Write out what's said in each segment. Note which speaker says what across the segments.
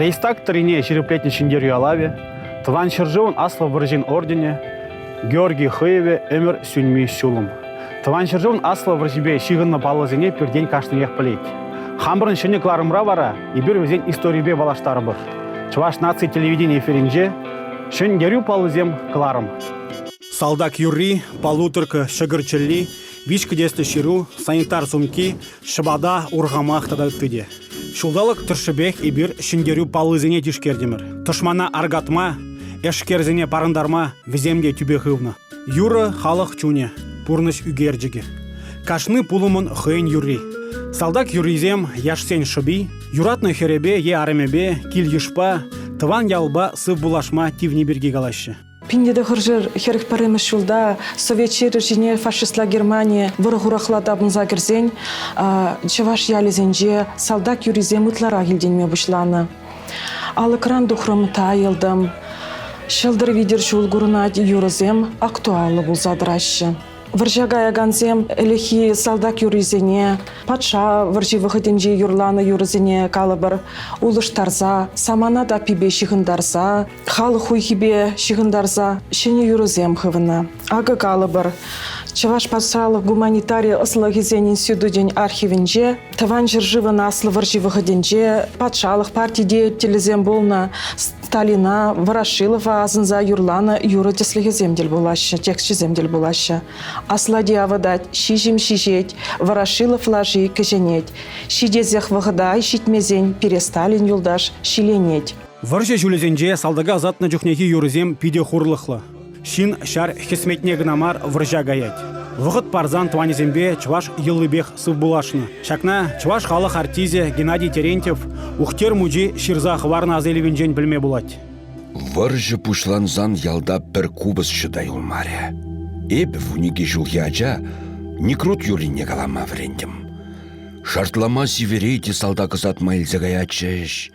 Speaker 1: Рейстаг трине череплетни шиндерю алаве, тван шержеван асло выржин ордене, Георгий Хыеве эмер сюньми сюлым. Тван шержеван асло выржибе шиганна паллазене пердень каштынех плеть. Хамбрын шыне кларымра вара, и бир везен историбе балаштары бір. Чуваш нации телевидения эфиринже, шынгерю паллазем кларым. Салдак юрри, полуторка, шыгырчылли, вишка десті ширу, санитар сумки, шыбада ургамах тадалтыде. Шулдалық тұршыбек и бир шынгерю паллазене тишкердемір. Тышмана аргатма, эшкерзене парындарма, веземде тюбехывна. Юра халық чуне, пурныш үгерджіге. Кашны пулымын хыйн юрри. Салдак юризем яшсен шыби, юратны херебе е арымебе, кил ешпа, тыван ялба сыв булашма тивни берге галашы.
Speaker 2: Пиндеде хыржыр херих парымы шулда Советчер жіне фашистла Германия вырғырақлады абынза кірзен, чаваш ялезенже салдак юризем ытлара келденме бұшланы. Ал экран дұхрым тайылдым, шылдыр видер шул гурына юризем актуалы бұлзадырашы. Варжагая ганзем элехи салдак юризене, патша варжи выходенже юрланы юризене калыбыр, улыштарза, самана да пибе шихындарза, халы хуйхибе шихындарза, шене юризем хывына. Ага калыбыр. Чаваш патшалық гуманитария ыслы кезенин сюдуден архивинже, таван жыржывын аслы варжи выходенже, патшалық партия деятелізем болна, Сталина, Ворошилова азынза юрланы юры теслігі земдел болашы, текстші земдел болашы. Аслади авадать, шижим шижеть, Ворошилов лажи кеженеть. Шидезех вағыдай шитмезен, пересталин юлдаш шиленеть.
Speaker 1: Варжа жүлезенже салдага азатны жүхнеги юрызем пиде хурлықлы. Шин шар хесметне гнамар варжа гаять. Вғыт парзан тванезембе чваш йыллыбех сыв булашны. Шакна чваш халық артизе Геннадий Терентьев ухтер муджи ширза хварна азелевенжен білме булать.
Speaker 3: Варжы пушланзан ялда бір кубыз шыдай улмаре. Эб вуниги жулхиача никрут юрине калама врендем. Шартлама сиверейте салда кызат майльзе гаячеш.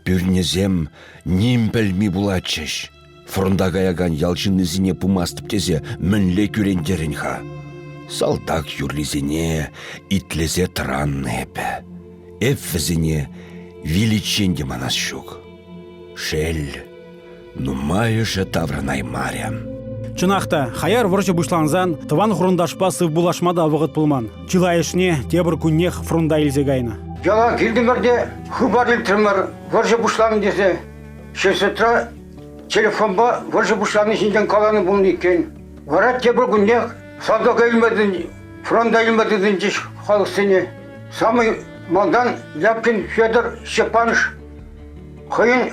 Speaker 3: Пюрнезем ним пельми булачеш. Фронда гаяган ялчынызіне пумастып тезе мінле күрендерінха. Салдак юрлизіне итлезе транны эпі. Эфвізіне величенде манас шук. Шел, нумайы же тавранай марям.
Speaker 1: Чынақта, хаяр варжы бұшланзан, тыван хрундашпа сыв булашмада вғыт пулман. Чилайышне тебір күннех фрунда илзе гайна.
Speaker 4: Жала келдіңірде хубарлы тұрмыр, варжы бұшланы десе, шесетра телефонба варжы бұшланы жинден қаланы бұлын екен. Варат тебір күннех, салдақ елмедің, фронда елмедің деш халық сене. Самый малдан Ляпкин Федор Степаныш хыйын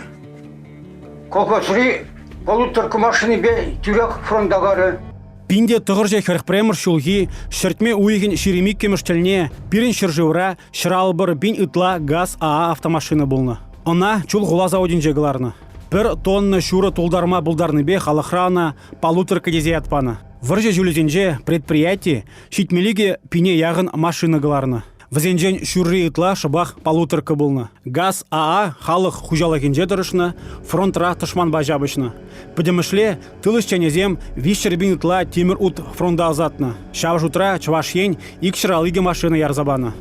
Speaker 4: колхозри полуторка машины бе тюрек фрондагары.
Speaker 1: Пинде тұғырже херхпремер шулги, шертме уйген шеремик кеміштіліне, пирин шыржывра, шыралбыр бин ытла газ АА автомашина болны. Она чул ғула заводин жегаларны. Бір тонны шуры тулдарма бұлдарны бе халықрана полуторка дезе атпаны. Вырже жүлізенже предприятие шитмеліге пине яғын машина галарны. Візенжен шүрри ытла шыбақ полуторка болны. Газ АА халық хужалакенже дұрышны, фронтра тышман бажабышны. Пыдемішле тылыш чәнезем вишчербин ытла темір ут фронда азатны. Шав жутра чвашен икшыралыге машина ярзабаны.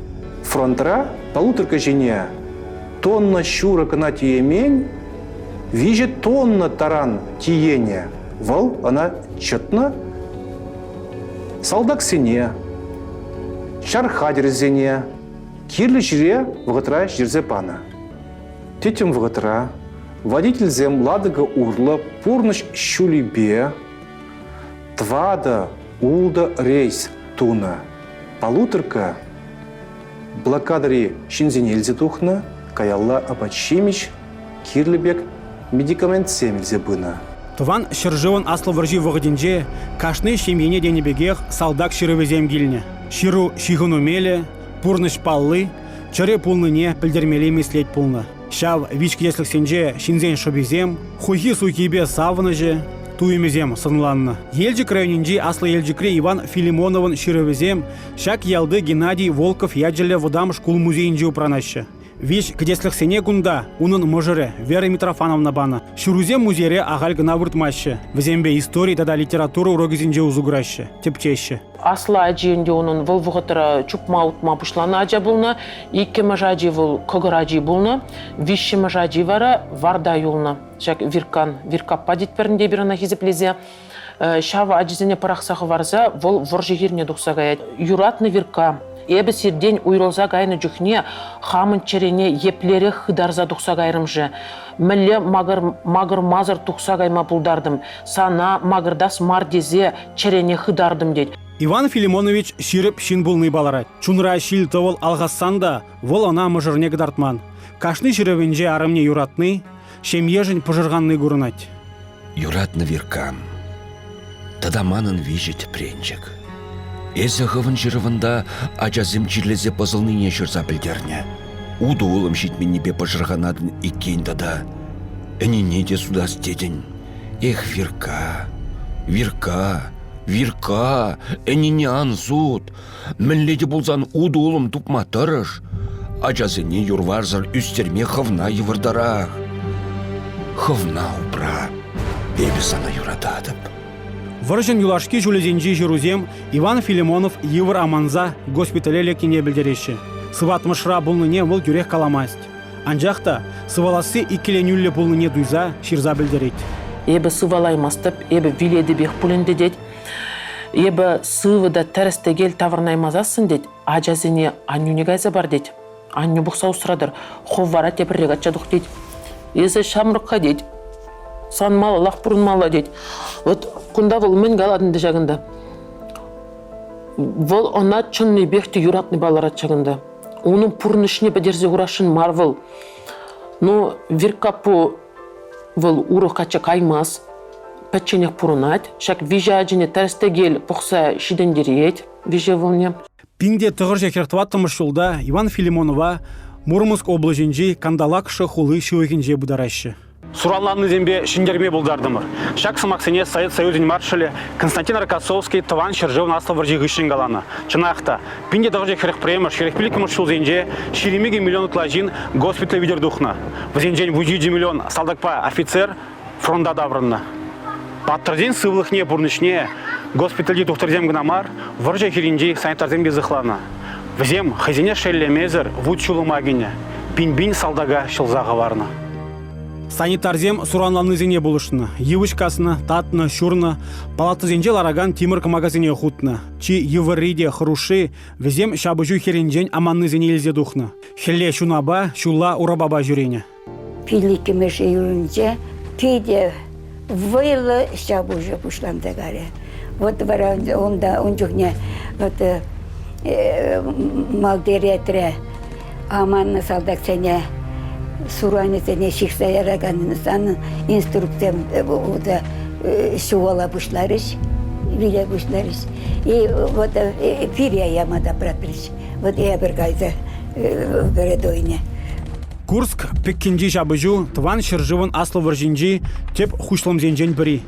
Speaker 5: Фронтра полуторка жене тонна шура кына тиемень, виже тонна таран тиене. Вал она чытны. Салдак сене. Шархадер зене, кирлі жире вғытра жирзе пана. Тетем вғытра, водитель зем ладыға урлы пурныш шулибе, твада улда рейс туна. Полуторка блокадари шинзенельзе тухна, каялла апачимич, кирлібек медикамент семельзе бына.
Speaker 1: Туван шыржывын аслы варжи вғыденже, кашны шемьене денебегех салдак шырывезем гильне. Ширу шихыну меле, пурныш паллы, чыре пулныне пілдермеле меслет пулны. Шав вичк еслік сенже шинзен шобезем, хуйхи суйкибе савыныже, туймезем сынланны. Елжік районинже аслы елжікре Иван Филимоновын шырывезем, шак ялды Геннадий Волков яджиле вадам шкул музейінже упранашы. Виш кдеслых сене гунда, унын мыжыры, Вера Митрофановна бана. Шурузе музере агаль гына выртмаще. Візембе истории тада литература урогизинже узуграще, тепчеще.
Speaker 6: Асла ажиенде onun выл вғытыра чупма утма пушлана ажа булна, икке мажаджи выл когыр ажи булна, вишші мажаджи вара варда юлна. Шак виркаппа детперінде біріна хизеплезе. Шава ажизене парақсағы варза, выл вұржығырне дұқса гаят. Юратны вирка. Эбі серден уйролза гайны жүхне, хамын черене еплері хыдарза дұқса гайрымжы. Мүлі мағыр мазыр тұқса гайма бұлдардым. Сана мағырдас мардезе черене хыдардым дед.
Speaker 1: Иван Филимонович ширіп шин булны баларат. Чунра шил товол алғассанда, вол она мыжырне гдартман. Кашны ширевенже арымне юратны, шемежін пыжырғанны гурнать.
Speaker 3: Юратны виркам. Тада манын вижет пренчик. Эзі ғывын жырывында ажазым чирлезе пызылныне жүрза білдерне. Уды олым житменнебе пыжырғанадын иккен тада. Әнене де судас дедін. Эх, Вирка, әнене анзуд. Мінледе болзан уды олым тупма тұрыш. Ажазыне юрварзар үстерме хывна евырдарақ. Хывна упра. Эбі сана юратадып.
Speaker 1: Выржын юлашки жүлезенжи жүрузем Иван Филимонов евр аманза госпитале лекене білдереші. Сыватмышра бұлныне бұл жүрек каламасть. Анжақта сываласы икеленюлі бұлныне дуйза ширза білдерет.
Speaker 6: Эбі сывалаймастып, эбі виледі бек пүлінді дед. Эбі сывыда тәрістегел тавырнаймазасын дед. Ажазыне анюне гайза бар дед. Аню бұқса ұсырадыр. Ховвара тепіррек атчадық дед. Езі шамрыққа дед. Сан малы, лақ бұрын малы дед. Вот кунда вол мен галадынды жагында. Вол она чынны бехті юратны балар атчагында. Оның пұрнышыне бәдерзе урашын марвыл. Но виркапу вол урық кача каймас. Пәтченек пұрынат. Шак вижа ажыне тәрістегел бұқса шидендерет. Вижа волне.
Speaker 1: Пинде тұғыр жекертваттымыш жылда Иван Филимонова Мурманск облаженжи кандалакшы хулы шуекенже бударашы. Суралланы зембе шиндерме булдардымыр. Шак самаксене Совет Союзын маршалі Константин Рокоссовский тыван шыржывын аслы варжи гышын галаны. Чынақта, пинде дағырже херек премер, херекпілік мұршыл зенже 4 миллион клажин госпиталь видер духна. Візенжен 1 миллион салдакпа офицер фронта даврынна. Паттырден сывлықне бұрнышне госпитальде тухтырзем гынамар, варжа херинжи санитарзем безыхлана. Візем хазине шеллемезір вуд чулымагине, пин-бин салдага шылзаға варна. Санитарзем суранланы зене болышны. Евышкасына, татны, шурны, палаты зенже лараган тимырк магазине хутны. Чи евыриде хруши, візем шабыжу херенжен аманны зене елзе духны. Хелле шунаба, шула урабаба жүрене.
Speaker 7: Пилики меше юрынже, пиде вылы шабыжу пушланды гаре. Вот вара онда онжухне, вот малдеретре, аманны салдак сене, Суранесене шикса яраганын санын инструкциям шуала бушларыш, виля бушларыш. И вот пиря ямада пратрыш. Вот я бергайза передойне.
Speaker 1: Курск пеккенжи шабыжу тыван шыржывын аслы варжинжи теп хушлым зенжен біри.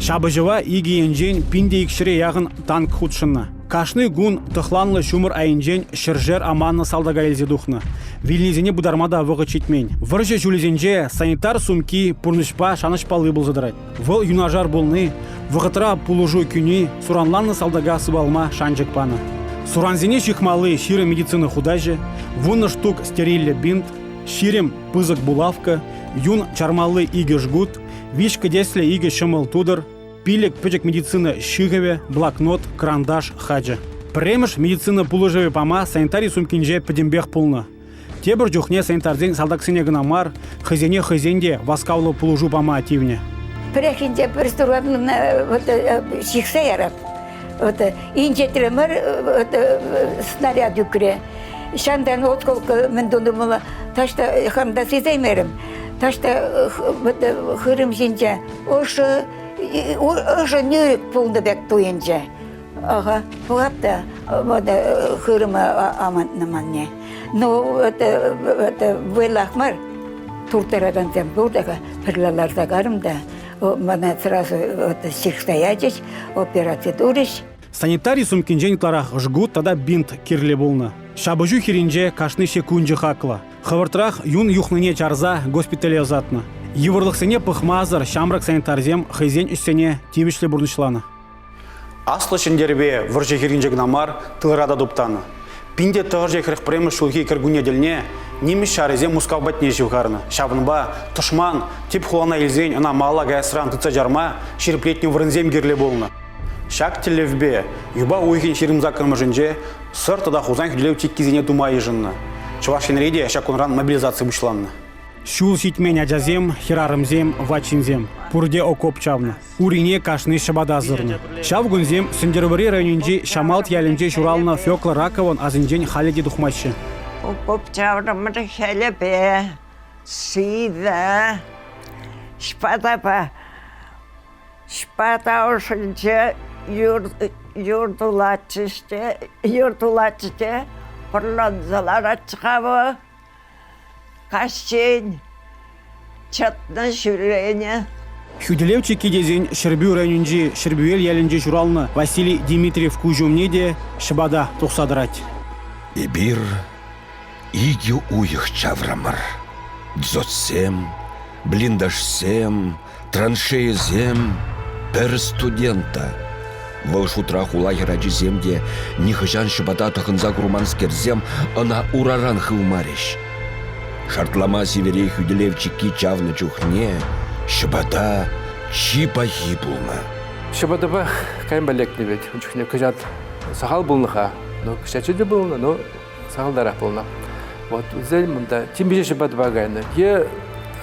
Speaker 1: Шабыжыва иги енжен пинде икшіре яғын танк худшынна. Кашны гун тұхланлы шумыр айынжен шыржер аманны салдага елзе духны. Вильнезене будармада вғы читмен. Выржы жүлезенже санитар сумки пурнышпа шанышпалы был задырать. Выл юнажар болны, вғытыра пулужу күні суранланны салдага сыбалма шанжык паны. Суранзене шихмалы ширы медицины худажы, вуны штук стериллі бинт, ширем пызык булавка, юн чармалы иге жгут, вишка десле иге шымыл тудыр, пилек пөчек медицина шигове, блокнот, карандаш, хаджа. Премеш медицина пулыжеве пама санитарий сумкинже пөдембех пулны. Тебір жүхне санитарзен салдаксыне гынамар, хызене хызенде васкаулы пулужу пама ативне.
Speaker 7: Прехинде пристуранна шикса ярап. Инже тремер снаряд юкре. Шандан отколка мен донумала ташта ханда сезеймерим. Ташта хырым жинже. Ошы нюрик пулды бек туйынже. Ага, пулапта хырыма амантнаманне. Ну, это вылахмар. Туртарадан тем бурдага перлалар загарымда. Мана сразу шикстоячись, операция дуриш.
Speaker 1: Санитарий сумкинжен кларах жгут тада бинт кирле болны. Шабыжу хиринже кашны секунжы хакла. Хавартрах юн юхныне чарза госпитализатна. Еврлыхсене пыхмазыр шамрак санитарзем хайзен үстене тибишле бурнышлана. Аслы шендербе выржы хиринжек намар тылырада дуптаны. Пинде тығырже кірік премі шулхи кіргуне ділне немес шарызе мускавбатне живгарны. Шабынба, тұшман, тип хулана елзен ана мала гайсыран тұтса жарма шерплетне вырынзем герле болны. Шак телевбе, юба уйхен шерім закырмы жынже, сыр тада хузан хүлеу теккезене думайы жынны. Чувашин рейде шакунран мобилизация бұшланны. Шул ситмен аджазем, хирарымзем, вачинзем. Пурде окоп чавны. Урине кашны шабада зырны. Шавгунзем сендервари районинжи шамалт ялинже журална Фёкла Ракован азынжен халеди духмашы.
Speaker 8: Окоп чаврымыр хелепе, сида, шпатапа. Шпата ошынче юртулачыште, пырланзалар ачқавы. Кашчень, чатна шүрене.
Speaker 1: Хюделевчи кедезен Шербю районинжи Шербюэл ялинже журалны Василий Дмитриев кужумнеде шабада тухсадырать.
Speaker 3: Эбир иги уйых чаврамыр. Дзотсем, блиндашсем, траншеезем, пер студента. Вăл шутрах улайыр аджиземде нихыжан шыбада тăхынса курманскерзем ына ураран хывмарещ. Шартлама северей хюделевчики чавны чухне, шыбада чипахи булна.
Speaker 9: Шыбада кайым балекне ведь, чухне кыжат сахал булныха, но кышачыды булна, но сахалдарах булна. Вот узель мында тимбеже шыбада багайны. Е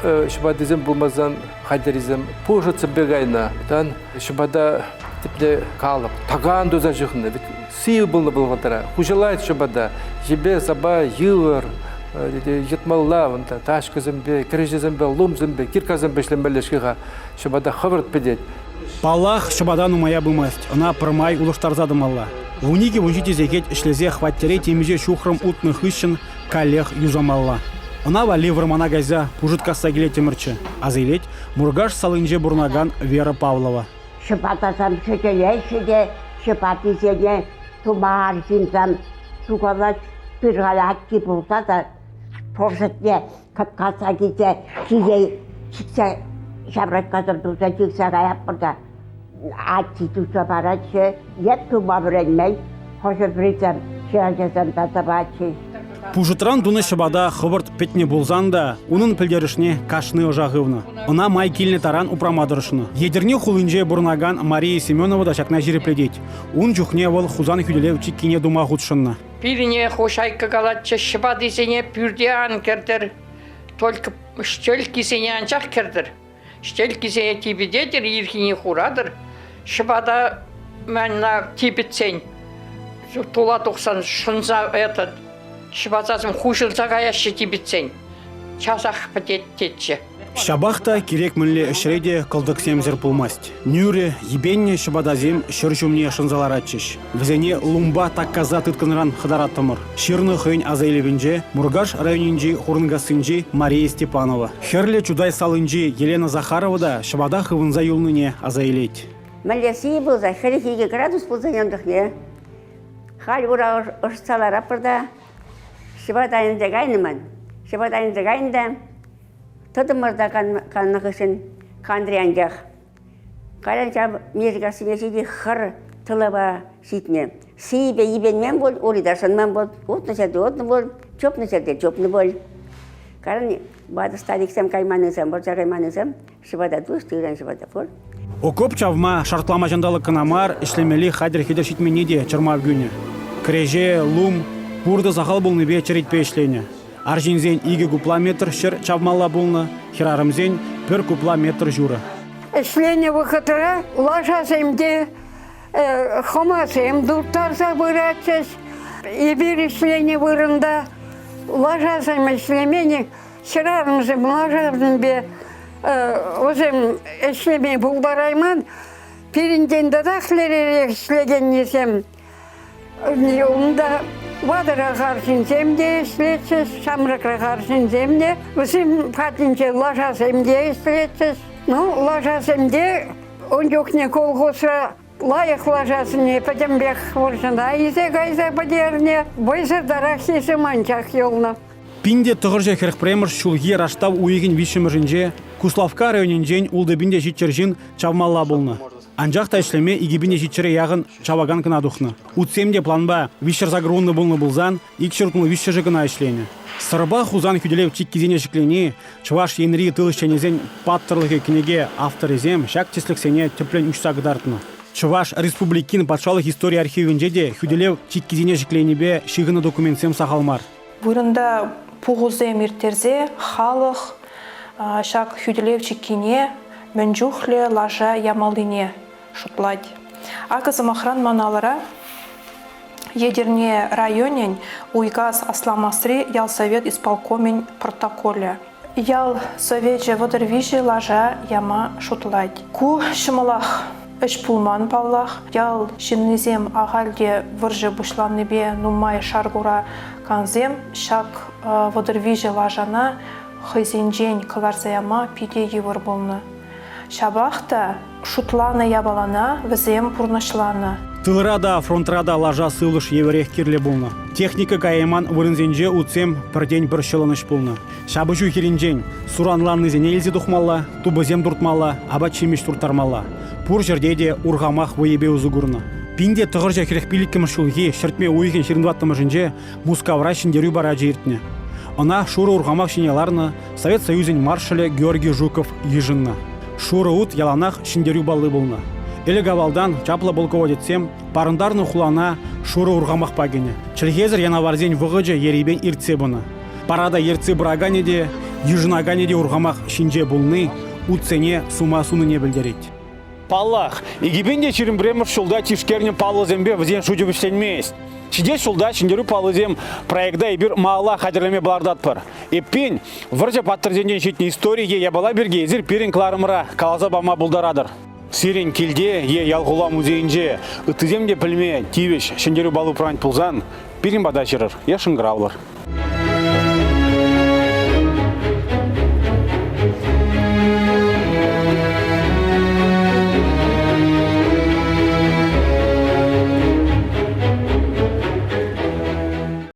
Speaker 9: шыбадызем булмазан хайдаризем пужы цыбегайна. Тан шыбада типне калып, таган доза жыхны, ведь сыйы булны булгатара. Хужалайт шыбада, ебе саба йывыр, Йытмалла, ташкызымбе, кережезымбе, лумзымбе, кирказымбе шлембелешкіға шыбада хывырт педет.
Speaker 1: Паллах шыбадан умая бымасть, она пырмай улыштарзадым алла. Вунике вунчите зекет шлезе хваттерей темезе шухрым утных ищен калех юзамалла. Она вали вармана газя пужит кассагиле темірчі, а зайлеть мургаш салынже бурнаган Вера Павлова.
Speaker 10: Шыпатасам шекелешіде, шыпатисене тумар жинсам суғалаш пырғалакки болса да порсетне капкаса кисе киге чиксе шабраккасыр туса чиксе каяп бұрда атчи туса барачы ет тума біренмей хошы бірсем шыражасам тасабачы.
Speaker 1: Пужытран дуны шыбада хывырт петне болзанда, унын пілдерішне кашны ожағывны. Она май килне таран упрамадырышны. Едерне хулынже бурнаган Мария Семенова да шакна жирепледеть. Ун жухне вол хузан хюделевчик кине дума худшынна.
Speaker 11: Пирине хошайка галатча шыбады сене пюрдиан кердер. Только штельки сене анчах кердер. Штельки сене тибедетер, ирхине хурадыр. Шыбада мәнна тибетсен. Тула тоқсан шынза этот. Шыбадазым хушылса гаяшы тибетсен. Часах патеттетче.
Speaker 1: Шабахта керек мүлле үшреде кылдыксем зір пулмасть. Нюре, ебенне шыбадазем шырчумне шынзаларатчыш. Візене лумба такказа тыткынран хыдараттымыр. Шырны хыйн азайлевінже, Мургаш районинжи хурнгасынжи Мария Степанова. Херле чудай салынжи Елена Захарова да шыбада хывынза юлныне азайлеть.
Speaker 10: Малеси болса, херихиге градус болса яндықне. Хал ура ұрсалара пырда. Шыбадайын дегайныман. Шыбадайын дегайында. Тыдымырда каннықышын қандыряңдақ. Қаранча мезгасы меседе қыр тылыба ситме. Сейбе ебенмен бол, олидарсынмен бол, отны сәді отны бол, чопны сәді чопны бол. Қаран бады стадиксам кайманысам, борса кайманысам, шыбада душ, тыгран шыбада бол.
Speaker 1: Окоп чавма шартлама жандалы канамар ишлемели хадер хидер шитменеде чырма гүне. Креже, лум, бурды захал болны бе черетпе ішлене. Аржинзен иге купла метр шыр чавмалла болны, хирарымзен пір купла метр жура.
Speaker 8: Ішлене вақытыра лажасемде хомасем дұрттарса бұратсыз. Ебір ішлене вырында лажасем ішлемені шырарымзым лажасым бе өзім ішлеме бұлбарайман. Перінден дадақлеререк ішлеген несем. Онда вадыра қаршын де ішлетсіз, шамрықра қаршын де, өзім қатынче лажасем де ішлетсіз. Ну, лажасем де, он жоқне колғосыра лайық лажасыне пәдембек оршында изе гайза бәдеріне, бойзыр дарақ сесі манчақ елна.
Speaker 1: Пинде тұғыржа херхпремер шулги раштав уйген вишемірінже, Куславка районинжен улдыбинде житчержин чавмалла болны. Анжақта ішлеме игибинде житчері яғын чаваган кына дұхны. Утсемде планба вишер загрунны болны болзан, икшертмыл вишер кына ішлені. Сырба хузан хүделев чиккизене жиклени, чуваш енри тылышченезен паттырлығы кенеге авторизем шак тесліксене теплен учсагдартны. Чуваш республикин патшалық история архивинже де хүделев чиккизене жикленебе шигыны документсем сахалмар.
Speaker 12: Бұрында пуғузе миртерзе халық шак хүделев чиккине мінжухле лажа ямалыне шутлать. Агызы махран маналара Едерне районен уйгаз асламасри ялсовет исполкомен протоколе. Ял советже водорвижи лажа яма шутлать. Ку шымалах үш пулман павлах, ял шиннезем ағалде выржы бушланнебе нумай шаргура канзем, шак водорвижи лажана хызенжен кыларзаяма пиде евір болны. Шабахта шутланы ябалана, візем пурнашланы.
Speaker 1: Тылырада, фронтрада лажа сылыш еверех кирле болны. Техника кайыман вырынзенже утсем пірден бір шылыныш болны. Шабыжу херінжен суранланны зене елзе дұхмалла, тубызем дұртмалла, аба чемеш туртармалла. Пур жерде де урғамақ вайебе ұзығырны. Пинде тұғыржа керекпилік кемішулги шыртме уйген шеріндваттымы жынже мускавра шындеру бара жертіне. Она шуры урғамақ шинеларны Совет Союзен маршале Георгий Жуков ежынны. Шуры ут яланақ шындеру балы болны. Элі гавалдан чаплы болководетсем, парындарны хулана шуры урғамақ пагене. Чілгезір янаварзен вғыджа еребен иртсе бұны. Парада ертсе бұрагане де, ежынагане де урғамақ шинже болны, утсене сума суны не білдерет. Паллах, игибенде чирим бремер шулда тишкерне паллызембе візен шуджу біштенмейс. Чиде шулда шиндеру паллызем проекта и бір маала хадерлеме балардат пар. Эппен, выржа паттырзенден шетне история ябала берге езір перен кларымыра калаза бама бұлдарадыр. Сирен келде ялғула музейінже үтіземде пілме тивеш шиндеру балу прань пулзан перен бада жырыр, ешін гравлар.